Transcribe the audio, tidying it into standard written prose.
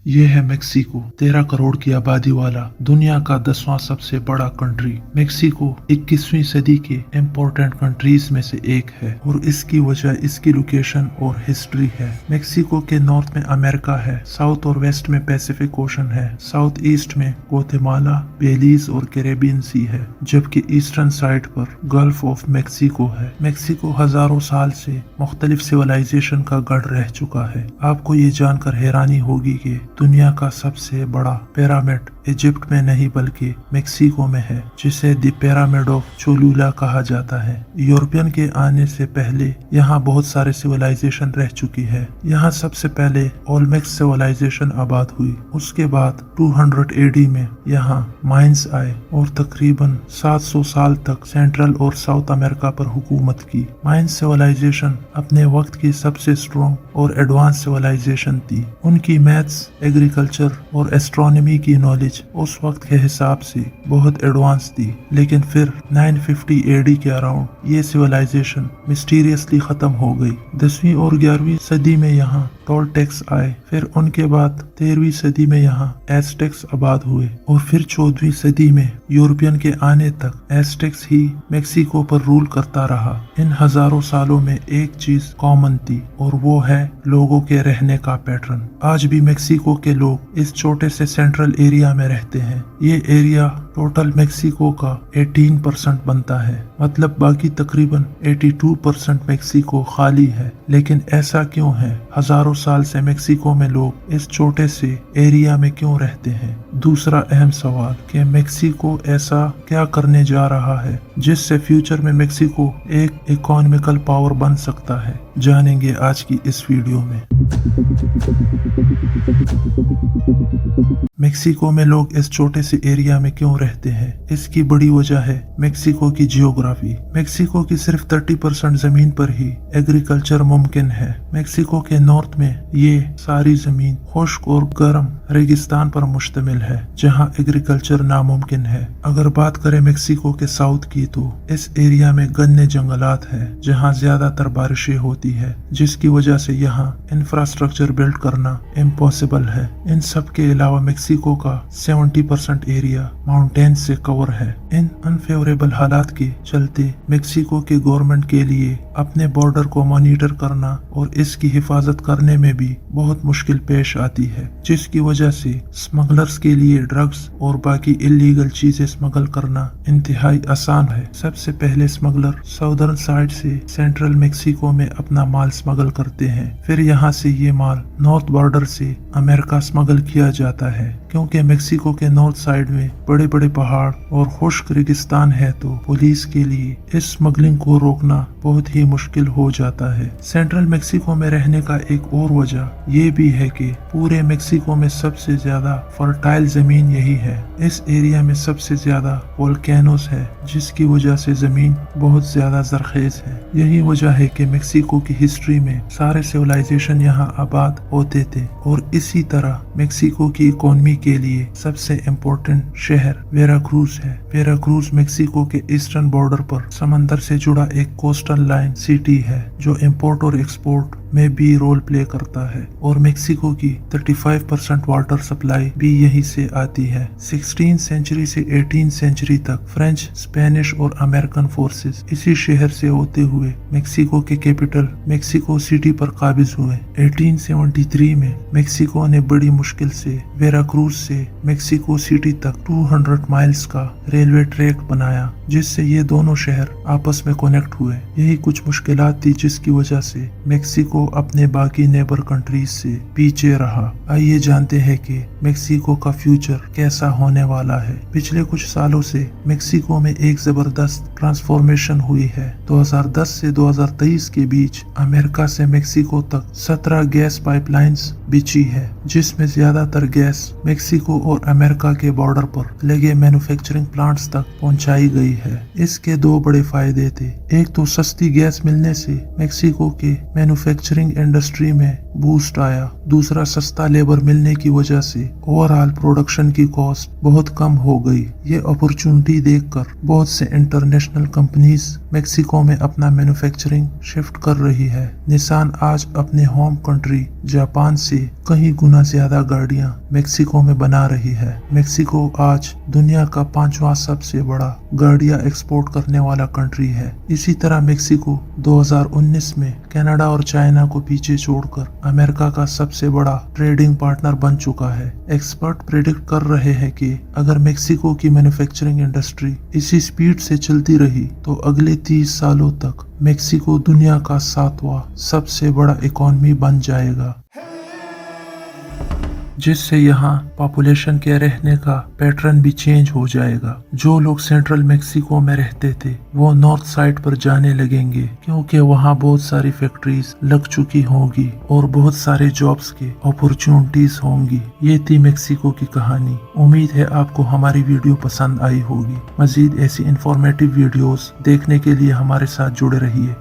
ये है मेक्सिको, 13 करोड़ की आबादी वाला दुनिया का 10वां सबसे बड़ा कंट्री। मेक्सिको 21वीं सदी के इम्पोर्टेंट कंट्रीज में से एक है और इसकी वजह इसकी लोकेशन और हिस्ट्री है। मेक्सिको के नॉर्थ में अमेरिका है, साउथ और वेस्ट में पैसिफिक ओशन है, साउथ ईस्ट में ग्वाटेमाला, बेलीज और कैरेबियन सी है, जबकि ईस्टर्न साइड पर गल्फ ऑफ मेक्सिको है। मेक्सिको हजारों साल से मुख्तलिफ सिविलाइजेशन का गढ़ रह चुका है। आपको ये जानकर हैरानी होगी कि दुनिया का सबसे बड़ा पिरामिड इजिप्ट में नहीं बल्कि मेक्सिको में है, जिसे द पिरामिड ऑफ चोलुला कहा जाता है। यूरोपियन के आने से पहले यहाँ बहुत सारे सिविलाइजेशन रह चुकी है। यहाँ सबसे पहले ओलमेक्स सिविलाइजेशन आबाद हुई। उसके बाद 200 एडी में यहाँ माइंस आए और तकरीबन 700 साल तक सेंट्रल और साउथ अमेरिका पर हुकूमत की। माइंस सिविलाइजेशन अपने वक्त की सबसे स्ट्रॉन्ग और एडवांस सिविलाइजेशन थी। उनकी मैथ्स, एग्रीकल्चर और एस्ट्रोनॉमी की नॉलेज उस वक्त के हिसाब से बहुत एडवांस थी, लेकिन फिर 950 एडी के अराउंड ये सिविलाइजेशन मिस्टीरियसली खत्म हो गई। 10वीं और 11वीं सदी में यहाँ टोलटेक्स आए, फिर उनके बाद 13वीं सदी में यहाँ एज़टेक्स आबाद हुए और फिर 14वीं सदी में यूरोपियन के आने तक एज़टेक्स ही मेक्सिको पर रूल करता रहा। इन हजारों सालों में एक चीज कॉमन थी और वो है लोगों के रहने का पैटर्न। आज भी मेक्सिको के लोग इस छोटे से सेंट्रल एरिया में रहते हैं। ये एरिया टोटल मेक्सिको का 18% बनता है, मतलब बाकी तकरीबन 82% मेक्सिको खाली है। लेकिन ऐसा क्यों है? हजारों साल से मेक्सिको में लोग इस छोटे से एरिया में क्यों रहते हैं? दूसरा अहम सवाल कि मेक्सिको ऐसा क्या करने जा रहा है जिससे फ्यूचर में मेक्सिको एक इकोनॉमिकल पावर बन सकता है, जानेंगे आज की इस वीडियो में। मेक्सिको में लोग इस छोटे से एरिया में क्यों रहते हैं? इसकी बड़ी वजह है मेक्सिको की जियोग्राफी। मेक्सिको की सिर्फ 30% जमीन पर ही एग्रीकल्चर मुमकिन है। मेक्सिको के नॉर्थ में ये सारी जमीन खुश्क और गर्म रेगिस्तान पर मुश्तमिल है, जहां एग्रीकल्चर नामुमकिन है। अगर बात करें मेक्सिको के साउथ की, तो इस एरिया में घने जंगलात है, जहां ज्यादातर बारिशें होती है, जिसकी वजह से यहाँ इंफ्रास्ट्रक्चर बिल्ड करना इम्पॉसिबल है। इन सब के अलावा मेक्सिको का 70% एरिया माउंटेन से कवर है। इन अनफेवरेबल हालात के चलते मेक्सिको के गवर्नमेंट के लिए अपने बॉर्डर को मॉनिटर करना और इसकी हिफाजत करने में भी बहुत मुश्किल पेश आती है, जिसकी वजह से स्मगलर्स के लिए ड्रग्स और बाकी इलीगल चीजें स्मगल करना इंतहाई आसान है। सबसे पहले स्मगलर साउदर्न साइड से सेंट्रल मेक्सिको में अपना माल स्मगल करते हैं, फिर यहाँ से ये माल नॉर्थ बॉर्डर से अमेरिका स्मगल किया जाता है। क्योंकि मेक्सिको के नॉर्थ साइड में बड़े बड़े पहाड़ और खुश्क रेगिस्तान है, तो पुलिस के लिए इस स्मगलिंग को रोकना बहुत ही मुश्किल हो जाता है। सेंट्रल मेक्सिको में रहने का एक और वजह ये भी है कि पूरे मेक्सिको में सबसे ज्यादा फर्टाइल जमीन यही है। इस एरिया में सबसे ज्यादा वोल्केनोस है, जिसकी वजह से जमीन बहुत ज्यादा जरखेज है। यही वजह है कि मेक्सिको की हिस्ट्री में सारे सिविलाइजेशन यहाँ आबाद होते थे। और इसी तरह मेक्सिको की इकोनॉमी के लिए सबसे इम्पोर्टेंट शहर वेराक्रूज है। वेराक्रूज मेक्सिको के ईस्टर्न बॉर्डर पर समंदर से जुड़ा एक कोस्टल लाइन सिटी है, जो इंपोर्ट और एक्सपोर्ट में भी रोल प्ले करता है। और मेक्सिको की 35% वाटर सप्लाई भी यहीं से आती है। 16th सेंचुरी से 18th सेंचुरी तक फ्रेंच, स्पेनिश और अमेरिकन फोर्सेस इसी शहर से होते हुए मेक्सिको के कैपिटल मेक्सिको सिटी पर काबिज हुए। 1873 में मेक्सिको ने बड़ी मुश्किल से वेराक्रूज से मेक्सिको सिटी तक 200 माइल्स का रेलवे ट्रैक बनाया, जिससे ये दोनों शहर आपस में कनेक्ट हुए। यही कुछ मुश्किलात थी जिसकी वजह से मेक्सिको अपने बाकी नेबर कंट्रीज से पीछे रहा। आइए जानते हैं कि मेक्सिको का फ्यूचर कैसा होने वाला है। पिछले कुछ सालों से मेक्सिको में एक जबरदस्त ट्रांसफॉर्मेशन हुई है। 2010 से 2023 के बीच अमेरिका से मेक्सिको तक 17 गैस पाइपलाइंस बिछी है, जिसमें ज्यादातर गैस मेक्सिको और अमेरिका के बॉर्डर पर लगे मैन्युफैक्चरिंग प्लांट्स तक पहुंचाई गई है। इसके दो बड़े फायदे थे। एक तो सस्ती गैस मिलने से मेक्सिको के मैन्युफैक्चरिंग इंडस्ट्री में बूस्ट आया। दूसरा, सस्ता लेबर मिलने की वजह से ओवरऑल प्रोडक्शन की कॉस्ट बहुत कम हो गई। ये अपॉर्चुनिटी देखकर बहुत से इंटरनेशनल कंपनीज मेक्सिको में अपना मैन्युफैक्चरिंग शिफ्ट कर रही है। निसान आज अपने होम कंट्री जापान से कई गुना ज्यादा गाड़ियां मेक्सिको में बना रही है। मेक्सिको आज दुनिया का 5वां सबसे बड़ा गाड़ियां एक्सपोर्ट करने वाला कंट्री है। इसी तरह मेक्सिको 2019 में कनाडा और चाइना को पीछे छोड़कर अमेरिका का सबसे बड़ा ट्रेडिंग पार्टनर बन चुका है। एक्सपर्ट प्रेडिक्ट कर रहे हैं कि अगर मेक्सिको की मैन्युफैक्चरिंग इंडस्ट्री इसी स्पीड से चलती रही तो अगले 30 सालों तक मेक्सिको दुनिया का 7वां सबसे बड़ा इकोनॉमी बन जाएगा, जिससे यहाँ पॉपुलेशन के रहने का पैटर्न भी चेंज हो जाएगा। जो लोग सेंट्रल मेक्सिको में रहते थे वो नॉर्थ साइड पर जाने लगेंगे, क्योंकि वहाँ बहुत सारी फैक्ट्रीज लग चुकी होंगी और बहुत सारे जॉब्स के अपॉर्चुनिटीज होंगी। ये थी मेक्सिको की कहानी। उम्मीद है आपको हमारी वीडियो पसंद आई होगी। मजीद ऐसी इंफॉर्मेटिव वीडियोस देखने के लिए हमारे साथ जुड़े रहिए।